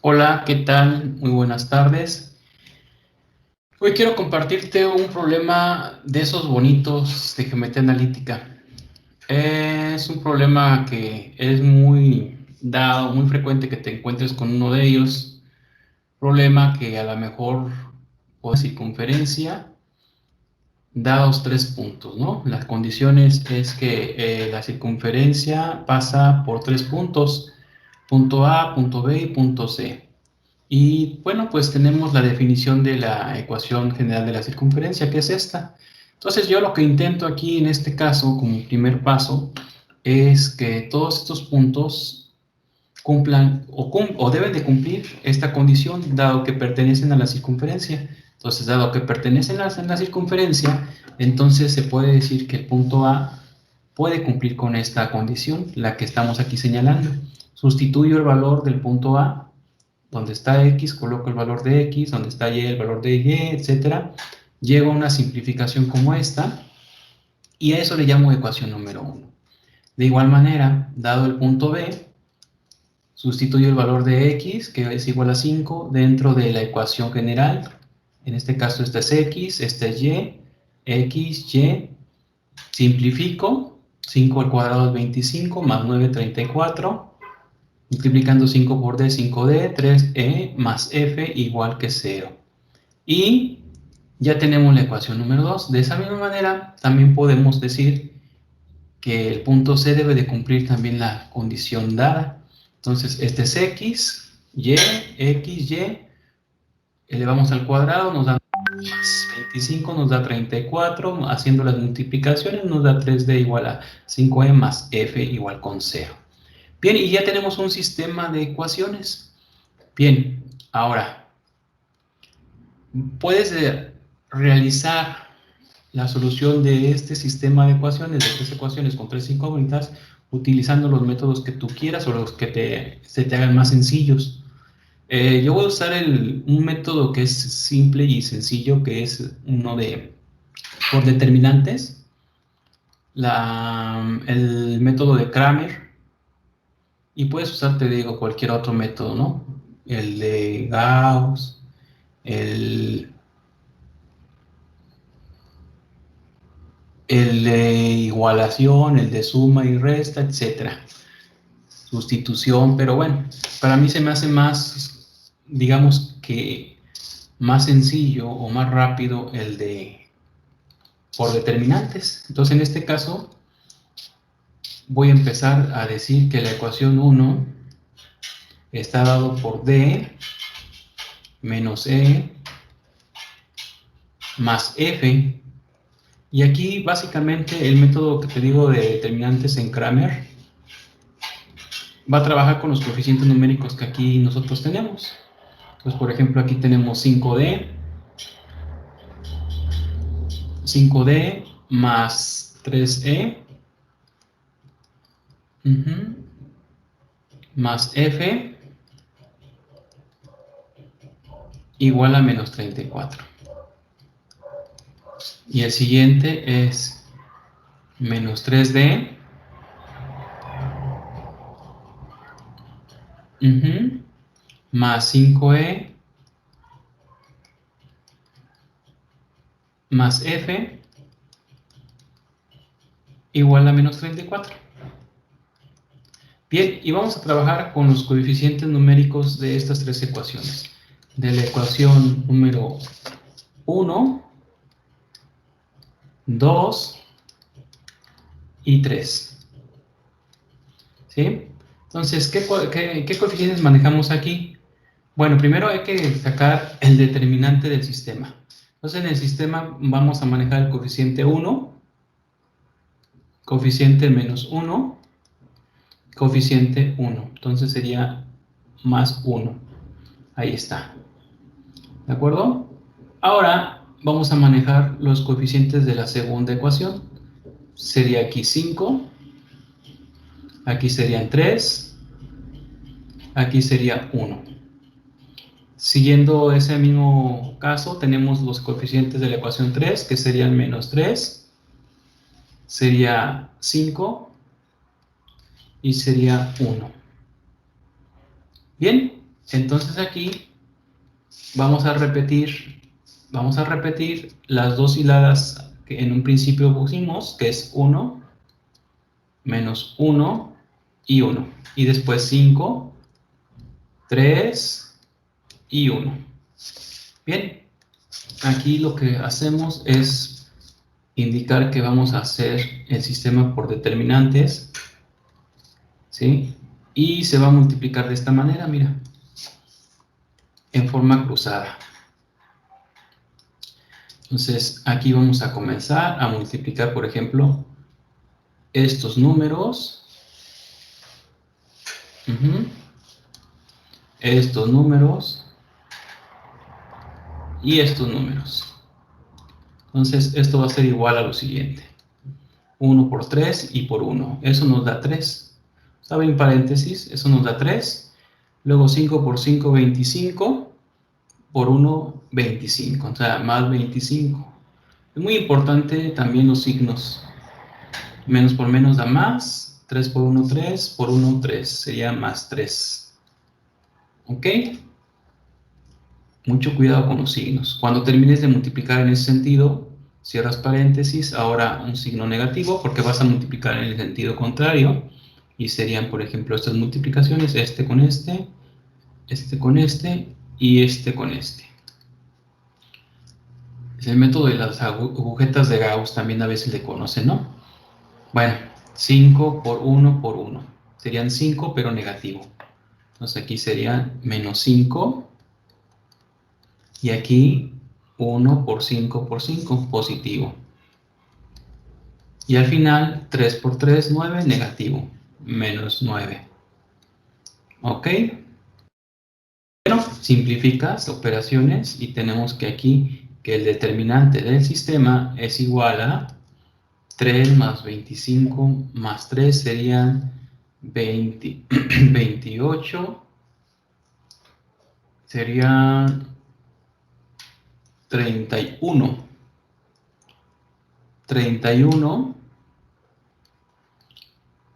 Hola, ¿qué tal? Muy buenas tardes. Hoy quiero compartirte un problema de esos bonitos de geometría analítica. Es un problema que es muy dado, muy frecuente que te encuentres con uno de ellos. Problema que a lo mejor por circunferencia dados tres puntos, ¿no? Las condiciones es que la circunferencia pasa por tres puntos, punto A, punto B y punto C. Y bueno, pues tenemos la definición de la ecuación general de la circunferencia, que es esta. Entonces yo lo que intento aquí en este caso, como primer paso, es que todos estos puntos cumplan o deben de cumplir esta condición, dado que pertenecen a la circunferencia. Entonces, dado que pertenecen a la circunferencia, entonces se puede decir que el punto A puede cumplir con esta condición, la que estamos aquí señalando. Sustituyo el valor del punto A donde está X, coloco el valor de X, donde está Y, el valor de Y, etcétera. Llego a una simplificación como esta, y a eso le llamo ecuación número 1. De igual manera, dado el punto B, sustituyo el valor de X, que es igual a 5, dentro de la ecuación general. En este caso, esta es X, esta es Y, X, Y. Simplifico, 5 al cuadrado es 25, más 9, 34. Multiplicando 5 por D, 5D, 3E más F igual que 0. Y ya tenemos la ecuación número 2. De esa misma manera, también podemos decir que el punto C debe de cumplir también la condición dada. Entonces, este es X, Y, elevamos al cuadrado, nos da más 25, nos da 34, haciendo las multiplicaciones nos da 3D igual a 5E más F igual con 0. Bien, y ya tenemos un sistema de ecuaciones. Bien, ahora, puedes realizar la solución de este sistema de ecuaciones, de tres ecuaciones con tres incógnitas, utilizando los métodos que tú quieras o los que se te hagan más sencillos. Yo voy a usar un método que es simple y sencillo, que es uno de por determinantes, el método de Kramer, y puedes usar, te digo, cualquier otro método, ¿no? El de Gauss, el el de igualación, el de suma y resta, etcétera. Sustitución, pero bueno, para mí se me hace más, digamos que más sencillo o más rápido el de por determinantes. Entonces, en este caso, voy a empezar a decir que la ecuación 1 está dado por D menos E más F. Y aquí, básicamente, el método que te digo de determinantes en Kramer va a trabajar con los coeficientes numéricos que aquí nosotros tenemos. Entonces, por ejemplo, aquí tenemos 5D más 3E, más F igual a menos 34. Y el siguiente es menos 3D más 5E más F igual a menos 34. Bien, y vamos a trabajar con los coeficientes numéricos de estas tres ecuaciones. De la ecuación número 1, 2 y 3. ¿Sí? Entonces, ¿qué coeficientes manejamos aquí? Bueno, primero hay que sacar el determinante del sistema. Entonces, en el sistema vamos a manejar el coeficiente 1, coeficiente menos 1, coeficiente 1. Entonces sería más 1. Ahí está. ¿De acuerdo? Ahora vamos a manejar los coeficientes de la segunda ecuación. Sería aquí 5, aquí serían 3, aquí sería 1. Siguiendo ese mismo caso, tenemos los coeficientes de la ecuación 3, que serían menos 3, sería 5 y sería 1. Bien, Entonces aquí vamos a repetir las dos hiladas que en un principio pusimos, que es 1, menos 1 y 1. Y después 5, 3 y 1. Bien, aquí lo que hacemos es indicar que vamos a hacer el sistema por determinantes, ¿sí? Y se va a multiplicar de esta manera, mira, en forma cruzada. Entonces, aquí vamos a comenzar a multiplicar, por ejemplo, estos números, estos números y estos números. Entonces, esto va a ser igual a lo siguiente. 1 por 3 y por 1. Eso nos da 3. ¿Saben? Paréntesis, eso nos da 3. Luego 5 por 5, 25. Por 1, 25. O sea, más 25. Es muy importante también los signos. Menos por menos da más. 3 por 1, 3. Por 1, 3. Sería más 3. ¿Ok? Mucho cuidado con los signos. Cuando termines de multiplicar en ese sentido, cierras paréntesis, ahora un signo negativo, porque vas a multiplicar en el sentido contrario, y serían, por ejemplo, estas multiplicaciones, este con este y este con este. Es el método de las agujetas de Gauss, también a veces le conocen, ¿no? Bueno, 5 por 1 por 1. Serían 5, pero negativo. Entonces aquí serían menos 5. Y aquí 1 por 5 por 5, positivo. Y al final 3 por 3, 9, negativo, menos 9. ¿Ok? Bueno, simplificas operaciones y tenemos que aquí que el determinante del sistema es igual a 3 más 25 más 3 serían 20, 28, serían 31. 31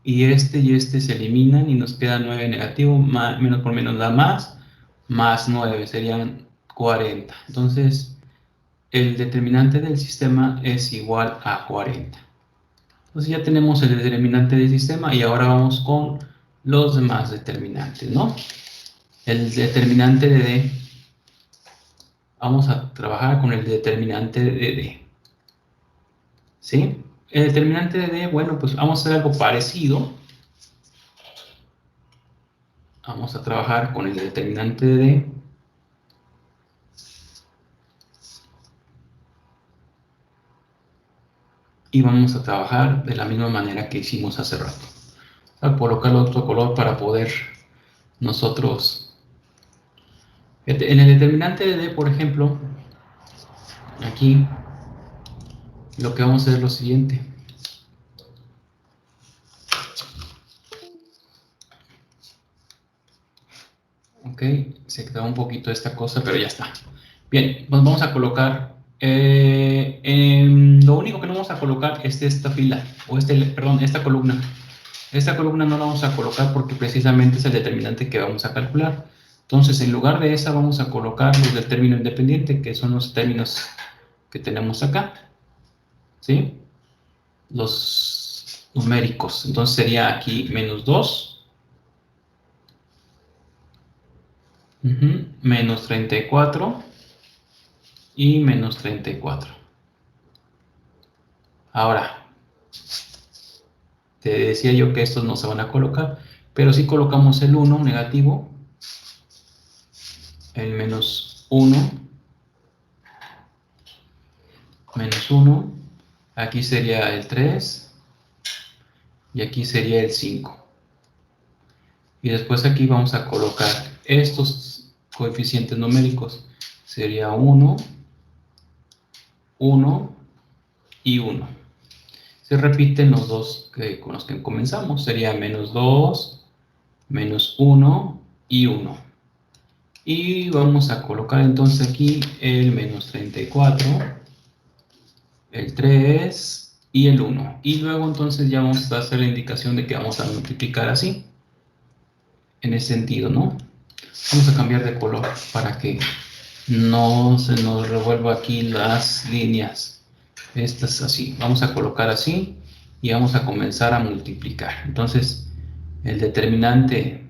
y este se eliminan y nos queda 9 negativo, menos por menos da más 9, serían 40. Entonces, el determinante del sistema es igual a 40. Entonces ya tenemos el determinante del sistema y ahora vamos con los demás determinantes, ¿no? El determinante de D, vamos a trabajar con el determinante de D, ¿sí? El determinante de D, bueno, pues vamos a hacer algo parecido. Vamos a trabajar con el determinante de D. Y vamos a trabajar de la misma manera que hicimos hace rato. Al colocar otro color para poder nosotros... En el determinante de D, por ejemplo, aquí lo que vamos a hacer es lo siguiente. Ok, se quedó un poquito esta cosa, pero ya está. Bien, pues vamos a colocar... lo único que no vamos a colocar es esta fila, o esta columna. Esta columna no la vamos a colocar porque precisamente es el determinante que vamos a calcular. Entonces, en lugar de esa vamos a colocar los del término independiente, que son los términos que tenemos acá, ¿sí? Los numéricos. Entonces sería aquí menos 2, menos 34 y menos 34. Ahora, te decía yo que estos no se van a colocar, pero si colocamos el 1 negativo, el menos 1, menos 1, aquí sería el 3 y aquí sería el 5. Y después aquí vamos a colocar estos coeficientes numéricos. Sería 1, 1 y 1. Se repiten los dos con los que comenzamos. Sería menos 2, menos 1 y 1. Y vamos a colocar entonces aquí el menos 34, el 3 y el 1. Y luego entonces ya vamos a hacer la indicación de que vamos a multiplicar así. En ese sentido, ¿no? Vamos a cambiar de color para que no se nos revuelva aquí las líneas. Estas así. Vamos a colocar así y vamos a comenzar a multiplicar. Entonces, el determinante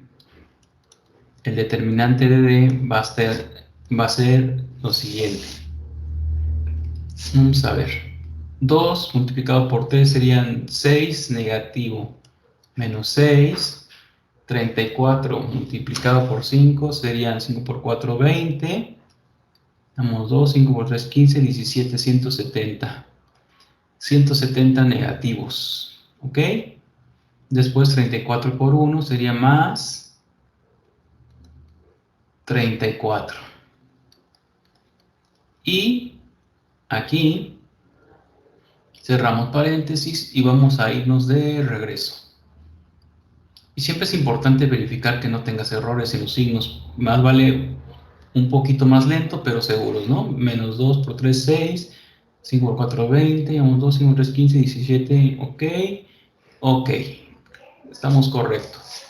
de D va a ser lo siguiente. Vamos a ver. 2 multiplicado por 3 serían 6 negativo menos 6. 34 multiplicado por 5 serían 5 por 4, 20. Damos 2, 5 por 3, 15, 17, 170. 170 negativos. ¿Ok? Después 34 por 1 sería más 34. Y aquí cerramos paréntesis y vamos a irnos de regreso. Y siempre es importante verificar que no tengas errores en los signos. Más vale un poquito más lento, pero seguros, ¿no? Menos 2 por 3, 6. 5 por 4, 20. Vamos 2, 5 por 3, 15, 17. Ok. Ok. Estamos correctos.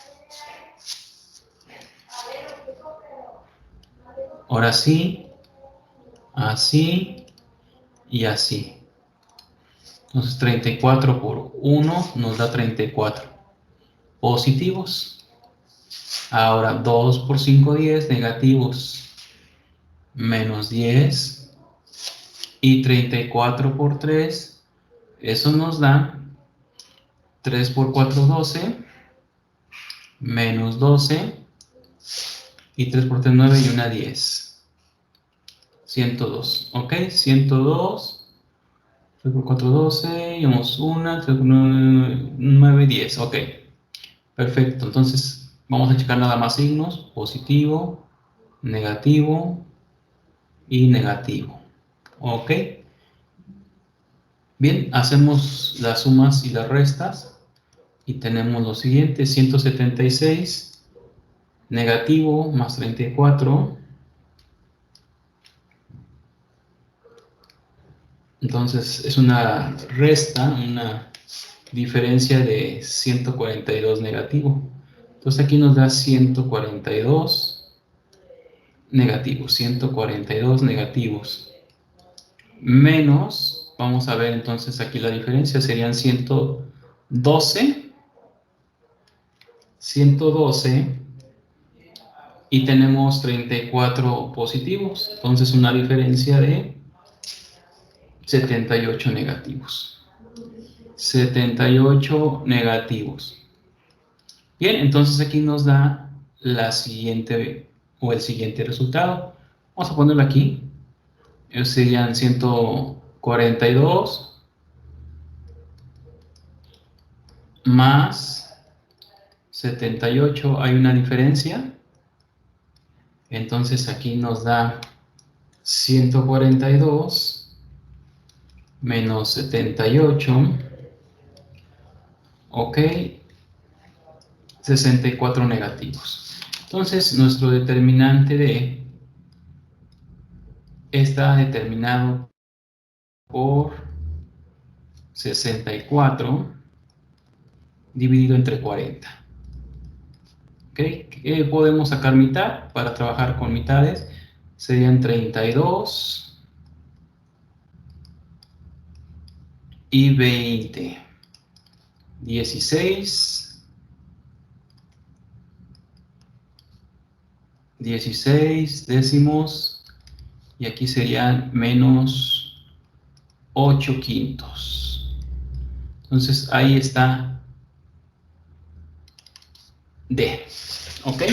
Ahora sí. Así. Y así. Entonces 34 por 1 nos da 34 positivos. Ahora 2 por 5, 10 negativos. Menos 10. Y 34 por 3. Eso nos da 3 por 4, 12. Menos 12. Y 3 por 3, 9 y una 10. 102. ¿Ok? 102. 3 por 4, 12. Y vamos 1. 3 por 9, 9, 10. Ok. Perfecto. Entonces vamos a checar nada más signos. Positivo, negativo y negativo. ¿Ok? Bien, hacemos las sumas y las restas y tenemos lo siguiente: 176 negativo más 34. Entonces es una resta, una diferencia de 142 negativo. Entonces aquí nos da 142 negativos, 142 negativos. Menos, vamos a ver entonces aquí la diferencia, serían 112 y tenemos 34 positivos, entonces una diferencia de 78 negativos. 78 negativos. Bien, entonces aquí nos da la siguiente o el siguiente resultado. Vamos a ponerlo aquí. Serían 142 más 78. Hay una diferencia. Entonces aquí nos da 142 menos 78. Ok. 64 negativos. Entonces nuestro determinante de está determinado por 64 dividido entre 40. ¿Okay? Podemos sacar mitad para trabajar con mitades. Serían 32 y 20. 16 décimos. Y aquí serían menos 8 quintos. Entonces ahí está D. ¿Ok?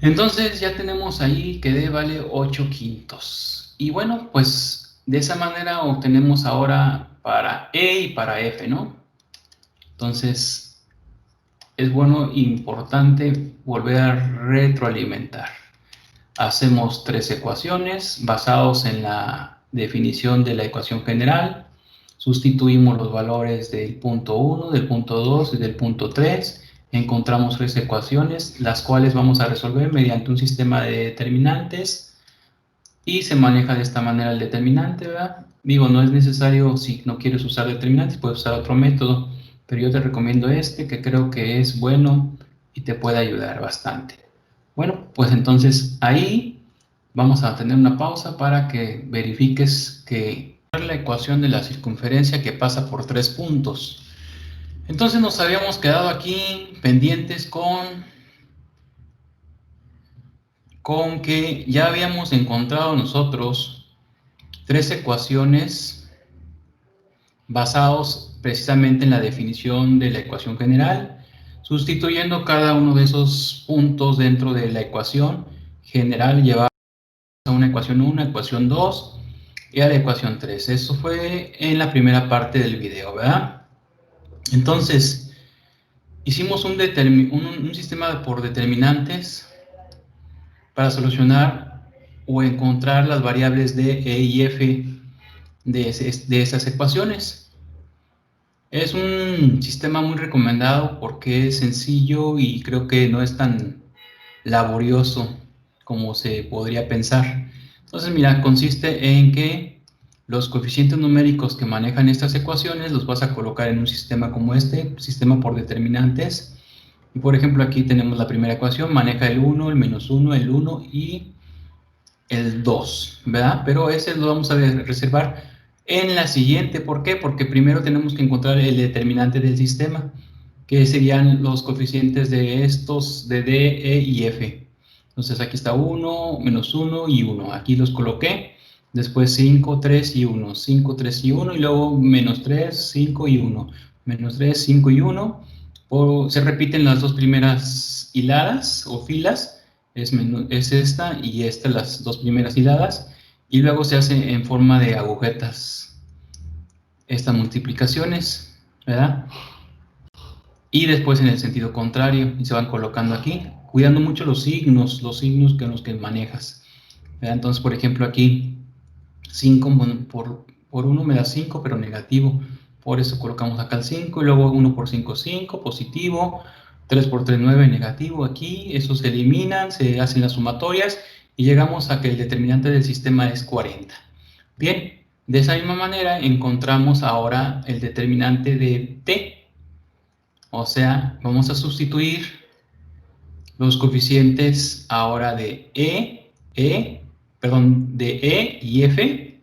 Entonces ya tenemos ahí que D vale 8 quintos. Y bueno, pues de esa manera obtenemos ahora para E y para F, ¿no? Entonces es bueno, importante volver a retroalimentar. Hacemos 3 ecuaciones basados en la definición de la ecuación general. Sustituimos los valores del punto 1, del punto 2 y del punto 3. Encontramos 3 ecuaciones, las cuales vamos a resolver mediante un sistema de determinantes. Y se maneja de esta manera el determinante, ¿verdad? Digo, no es necesario, si no quieres usar determinantes, puedes usar otro método. Pero yo te recomiendo este, que creo que es bueno y te puede ayudar bastante. Bueno, pues entonces ahí vamos a tener una pausa para que verifiques que la ecuación de la circunferencia que pasa por 3 puntos. Entonces nos habíamos quedado aquí pendientes con que ya habíamos encontrado nosotros 3 ecuaciones basados precisamente en la definición de la ecuación general, sustituyendo cada uno de esos puntos dentro de la ecuación general, llevar a una ecuación 1, ecuación 2 y a la ecuación 3. Eso fue en la primera parte del video, ¿verdad? Entonces, hicimos un sistema por determinantes para solucionar o encontrar las variables D, E y F de esas ecuaciones. Es un sistema muy recomendado porque es sencillo y creo que no es tan laborioso como se podría pensar. Entonces, mira, consiste en que los coeficientes numéricos que manejan estas ecuaciones los vas a colocar en un sistema como este, sistema por determinantes. Y por ejemplo, aquí tenemos la primera ecuación, maneja el 1, el menos 1, el 1 y el 2, ¿verdad? Pero ese lo vamos a reservar en la siguiente. ¿Por qué? Porque primero tenemos que encontrar el determinante del sistema, que serían los coeficientes de estos, de D, E y F. Entonces aquí está 1, menos 1 y 1. Aquí los coloqué. Después 5, 3 y 1. 5, 3 y 1. Y luego menos 3, 5 y 1. Menos 3, 5 y 1. Se repiten las dos primeras hiladas o filas. Es esta y esta, las dos primeras hiladas. Y luego se hace en forma de agujetas estas multiplicaciones, ¿verdad? Y después en el sentido contrario, y se van colocando aquí, cuidando mucho los signos que los que manejas, ¿verdad? Entonces, por ejemplo, aquí 5 por 1 me da 5, pero negativo, por eso colocamos acá el 5, y luego 1 por 5, 5, positivo, 3 por 3, 9, negativo, aquí, esos se eliminan, se hacen las sumatorias, y llegamos a que el determinante del sistema es 40. Bien, de esa misma manera encontramos ahora el determinante de t. O sea, vamos a sustituir los coeficientes ahora de de E y F.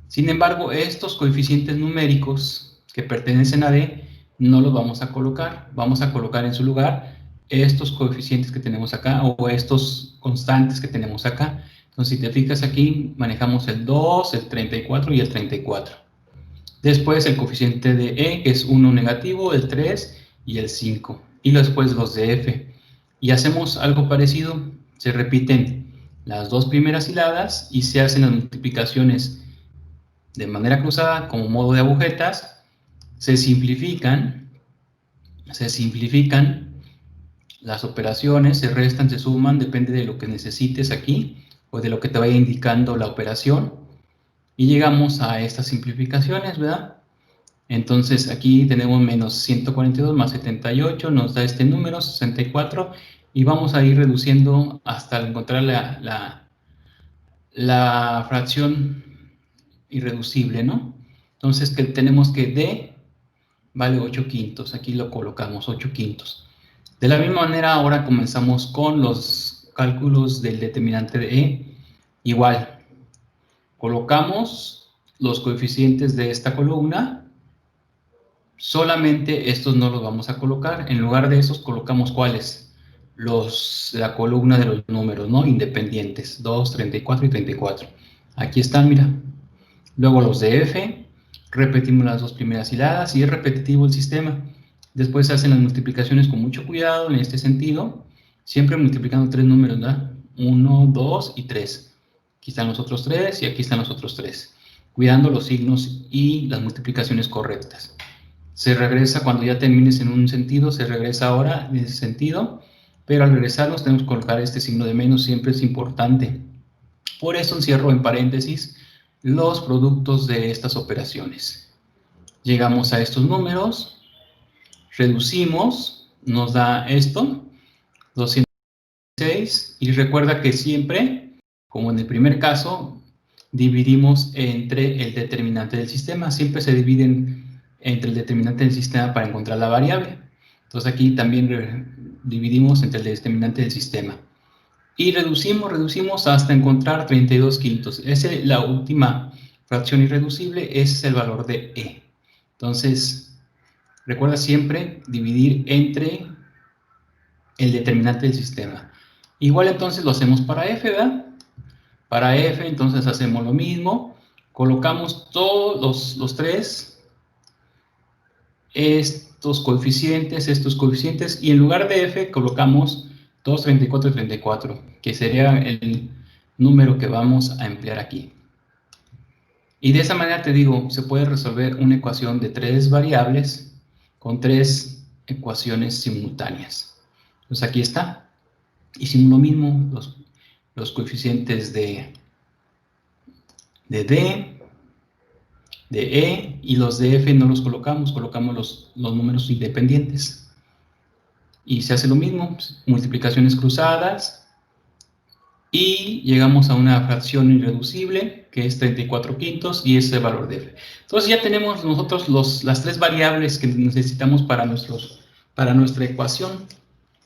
Sin embargo, estos coeficientes numéricos que pertenecen a D no los vamos a colocar. Vamos a colocar en su lugar estos coeficientes que tenemos acá o estos constantes que tenemos acá. Entonces, si te fijas aquí, manejamos el 2, el 34 y el 34. Después el coeficiente de E, que es 1 negativo, el 3 y el 5. Y después los de F. Y hacemos algo parecido. Se repiten las dos primeras hiladas y se hacen las multiplicaciones de manera cruzada como modo de agujetas. Se simplifican las operaciones, se restan, se suman, depende de lo que necesites aquí o de lo que te vaya indicando la operación. Y llegamos a estas simplificaciones, ¿verdad? Entonces aquí tenemos menos 142 más 78, nos da este número, 64, y vamos a ir reduciendo hasta encontrar la fracción irreducible, ¿no? Entonces que tenemos que D vale 8 quintos, aquí lo colocamos, 8 quintos. De la misma manera ahora comenzamos con los cálculos del determinante de E, igual, colocamos los coeficientes de esta columna. Solamente estos no los vamos a colocar. En lugar de esos colocamos ¿cuáles? La columna de los números, ¿no? Independientes. 2, 34 y 34. Aquí están, mira. Luego los de F. Repetimos las dos primeras hiladas y es repetitivo el sistema. Después se hacen las multiplicaciones con mucho cuidado en este sentido. Siempre multiplicando tres números, ¿verdad? 1, 2 y 3. Aquí están los otros 3 y aquí están los otros 3. Cuidando los signos y las multiplicaciones correctas. Se regresa cuando ya termines en un sentido, se regresa ahora en ese sentido, pero al regresarnos tenemos que colocar este signo de menos, siempre es importante. Por eso encierro en paréntesis los productos de estas operaciones. Llegamos a estos números, reducimos, nos da esto, 206, y recuerda que siempre, como en el primer caso, dividimos entre el determinante del sistema, siempre se dividen entre el determinante del sistema para encontrar la variable. Entonces aquí también dividimos entre el determinante del sistema. Y reducimos hasta encontrar 32 quintos. Esa es la última fracción irreducible, ese es el valor de E. Entonces, recuerda siempre dividir entre el determinante del sistema. Igual entonces lo hacemos para F, ¿verdad? Para F entonces hacemos lo mismo, colocamos todos los tres, estos coeficientes, y en lugar de F colocamos 2, 34 y 34, que sería el número que vamos a emplear aquí. Y de esa manera te digo, se puede resolver una ecuación de 3 variables con 3 ecuaciones simultáneas. Entonces aquí está. Hicimos lo mismo, los coeficientes de D, de E, y los de F no los colocamos los números independientes. Y se hace lo mismo, multiplicaciones cruzadas, y llegamos a una fracción irreducible, que es 34 quintos, y ese es el valor de F. Entonces ya tenemos nosotros las tres variables que necesitamos para nuestra ecuación.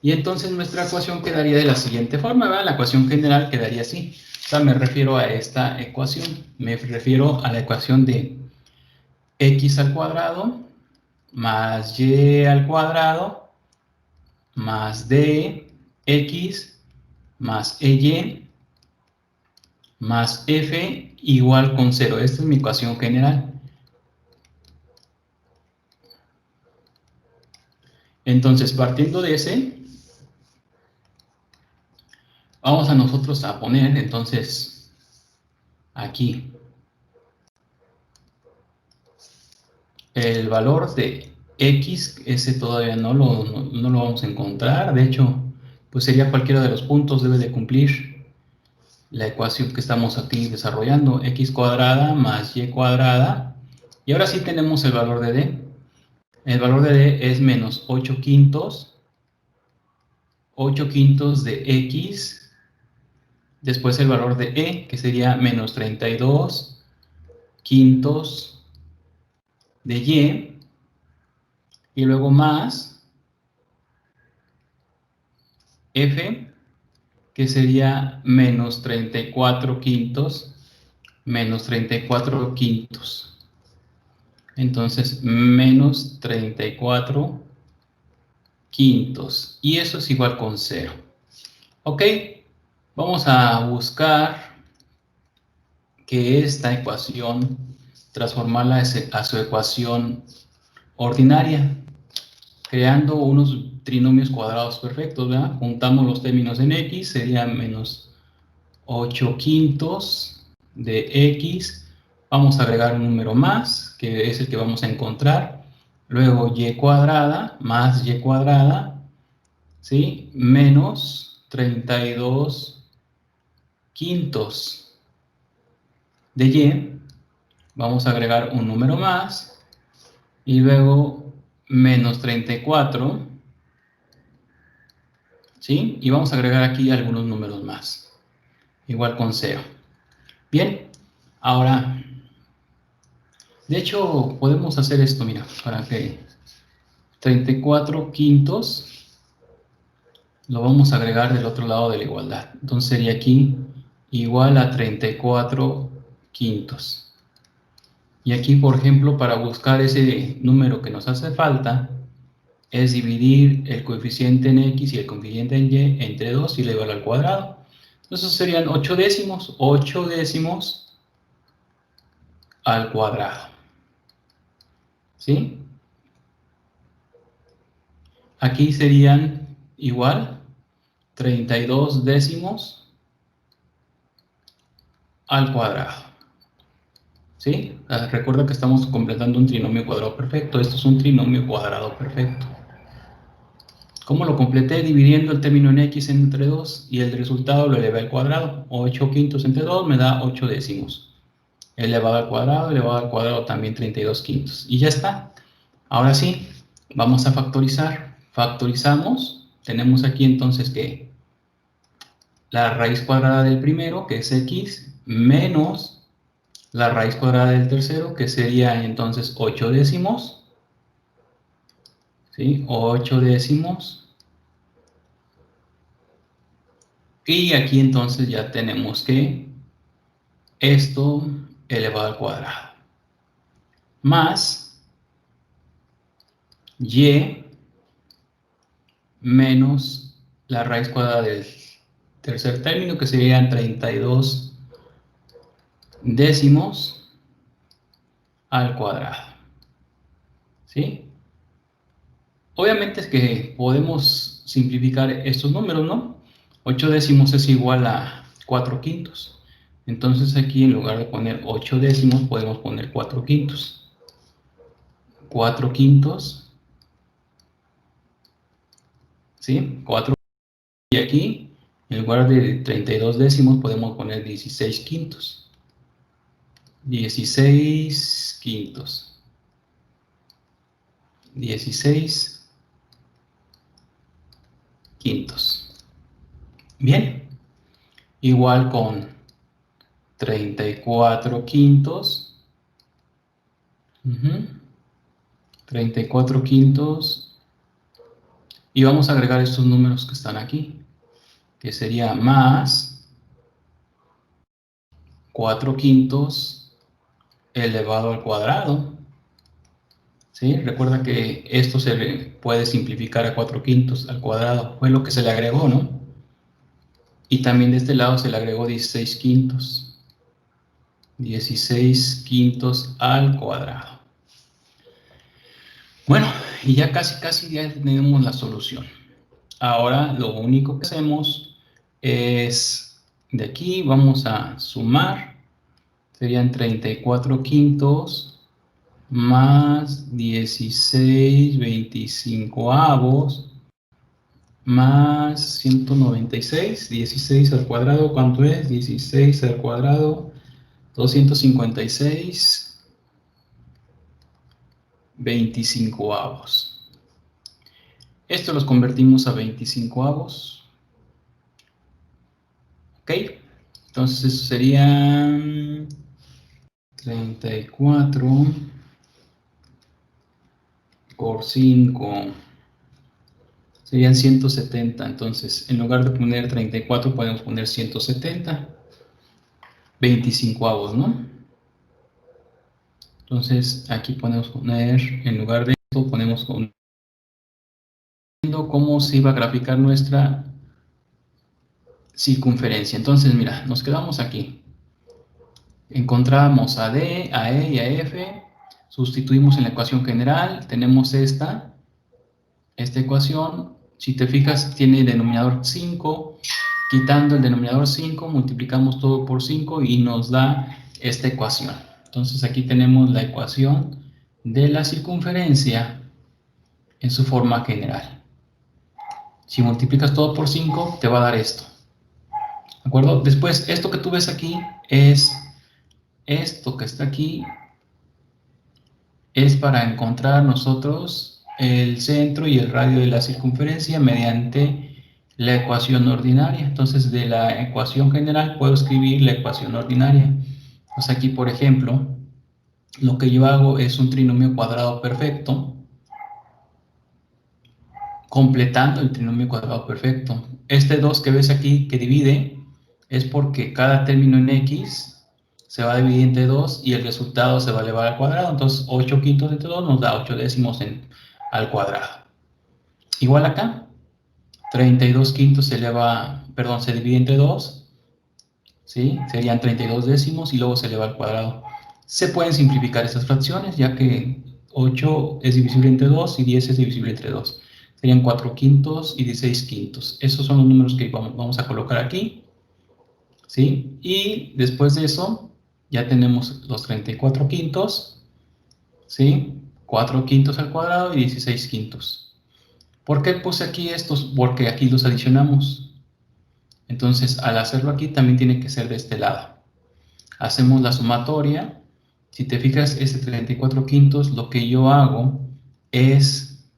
Y entonces nuestra ecuación quedaría de la siguiente forma, ¿verdad? La ecuación general quedaría así. O sea, me refiero a esta ecuación. Me refiero a la ecuación de x al cuadrado más y al cuadrado más dx más ey más f igual con 0. Esta es mi ecuación general. Entonces, partiendo de ese, vamos a nosotros a poner entonces aquí el valor de x. Ese todavía no lo vamos a encontrar. De hecho, pues sería cualquiera de los puntos, debe de cumplir la ecuación que estamos aquí desarrollando, x cuadrada más y cuadrada. Y ahora sí tenemos el valor de d. El valor de d es menos 8 quintos de x, después el valor de e, que sería menos 32 quintos de y luego más f, que sería menos 34 quintos, menos 34 quintos. Entonces, menos 34 quintos. Y eso es igual con 0. Ok, vamos a buscar que esta ecuación, transformarla a su ecuación ordinaria, creando unos trinomios cuadrados perfectos, ¿verdad? Juntamos los términos en x, sería menos 8 quintos de x, vamos a agregar un número más, que es el que vamos a encontrar, luego y cuadrada más y cuadrada, ¿sí? Menos 32 quintos de y, vamos a agregar un número más, y luego menos 34, ¿sí? Y vamos a agregar aquí algunos números más, igual con 0. Bien, ahora, de hecho, podemos hacer esto, mira, para que 34 quintos lo vamos a agregar del otro lado de la igualdad. Entonces sería aquí igual a 34 quintos. Y aquí, por ejemplo, para buscar ese número que nos hace falta, es dividir el coeficiente en x y el coeficiente en y entre 2 y le igual al cuadrado. Entonces serían 8 décimos al cuadrado. ¿Sí? Aquí serían igual 32 décimos al cuadrado. ¿Sí? Recuerda que estamos completando un trinomio cuadrado perfecto. Esto es un trinomio cuadrado perfecto. ¿Cómo lo completé? Dividiendo el término en x entre 2 y el resultado lo elevé al cuadrado. 8 quintos entre 2 me da 8 décimos. Elevado al cuadrado también 32 quintos. Y ya está. Ahora sí, vamos a factorizar. Factorizamos. Tenemos aquí entonces que la raíz cuadrada del primero, que es x, menos la raíz cuadrada del tercero, que sería entonces 8 décimos. ¿Sí? 8 décimos Y aquí entonces ya tenemos que esto elevado al cuadrado más y menos la raíz cuadrada del tercer término, que serían 32 décimos al cuadrado. ¿Sí? Obviamente es que podemos simplificar estos números, ¿no? 8 décimos es igual a 4 quintos. Entonces aquí en lugar de poner 8 décimos podemos poner 4 quintos. 4 quintos, ¿sí? 4. Y aquí en lugar de 32 décimos podemos poner 16 quintos. 16 quintos. 16 quintos. Bien, igual con 34 quintos. 34 quintos. Y vamos a agregar estos números que están aquí, que sería más 4 quintos elevado al cuadrado. ¿Sí? Recuerda que esto se puede simplificar a 4 quintos al cuadrado. Fue lo que se le agregó, ¿no? Y también de este lado se le agregó 16 quintos. 16 quintos al cuadrado. Bueno, y ya casi ya tenemos la solución. Ahora lo único que hacemos es, de aquí vamos a sumar, serían 34 quintos más 16 25avos más 196, 16 al cuadrado, ¿cuánto es? 16 al cuadrado, 256 25avos. Esto los convertimos a 25avos. ¿Ok? Entonces eso sería 34 por 5. Serían 170. Entonces, en lugar de poner 34, podemos poner 170. 25avos, ¿no? Entonces, aquí podemos poner, en lugar de esto, ponemos cómo se iba a graficar nuestra circunferencia. Entonces, mira, nos quedamos aquí. Encontramos a D, a E y a F. Sustituimos en la ecuación general. Tenemos esta ecuación. Si te fijas, tiene denominador 5. Quitando el denominador 5, multiplicamos todo por 5 y nos da esta ecuación. Entonces aquí tenemos la ecuación de la circunferencia en su forma general. Si multiplicas todo por 5, te va a dar esto. ¿De acuerdo? Después, esto que tú ves aquí es esto que está aquí, es para encontrar nosotros el centro y el radio de la circunferencia mediante la ecuación ordinaria. Entonces, de la ecuación general puedo escribir la ecuación ordinaria. Entonces, aquí, por ejemplo, lo que yo hago es un trinomio cuadrado perfecto, completando el trinomio cuadrado perfecto. Este 2 que ves aquí que divide es porque cada término en x se va a dividir entre 2 y el resultado se va a elevar al cuadrado. Entonces 8 quintos entre 2 nos da 8 décimos al cuadrado. Igual acá, 32 quintos se divide entre 2, ¿sí? Serían 32 décimos y luego se eleva al cuadrado. Se pueden simplificar estas fracciones ya que 8 es divisible entre 2 y 10 es divisible entre 2. Serían 4 quintos y 16 quintos. Esos son los números que vamos a colocar aquí, ¿sí? Y después de eso, ya tenemos los 34 quintos, ¿sí? 4 quintos al cuadrado y 16 quintos. ¿Por qué puse aquí estos? Porque aquí los adicionamos. Entonces, al hacerlo aquí, también tiene que ser de este lado. Hacemos la sumatoria. Si te fijas, este 34 quintos, lo que yo hago es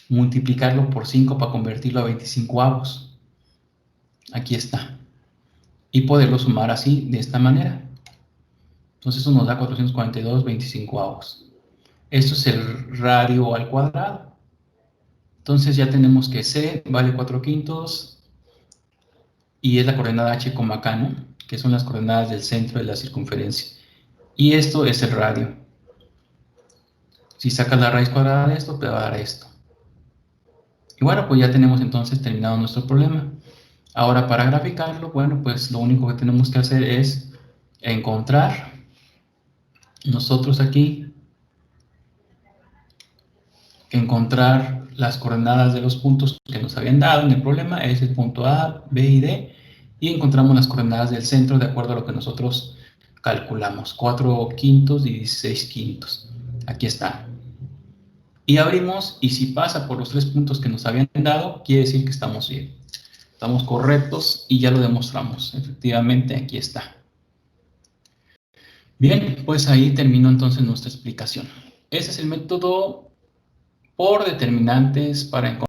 multiplicarlo por 5 para convertirlo a 25avos. Aquí está. Y poderlo sumar así, de esta manera. Entonces eso nos da 442 25avos. Esto es el radio al cuadrado. Entonces ya tenemos que C vale 4 quintos, y es la coordenada h, k, ¿no? Que son las coordenadas del centro de la circunferencia. Y esto es el radio. Si sacas la raíz cuadrada de esto, te va a dar esto. Y bueno, pues ya tenemos entonces terminado nuestro problema. Ahora, para graficarlo, bueno, pues lo único que tenemos que hacer es encontrar nosotros aquí, encontrar las coordenadas de los puntos que nos habían dado en el problema, es el punto A, B y D, y encontramos las coordenadas del centro de acuerdo a lo que nosotros calculamos, 4 quintos y 16 quintos. Aquí está. Y abrimos, y si pasa por los 3 puntos que nos habían dado, quiere decir que estamos bien. Estamos correctos y ya lo demostramos. Efectivamente, aquí está. Bien, pues ahí terminó entonces nuestra explicación. Ese es el método por determinantes para encontrar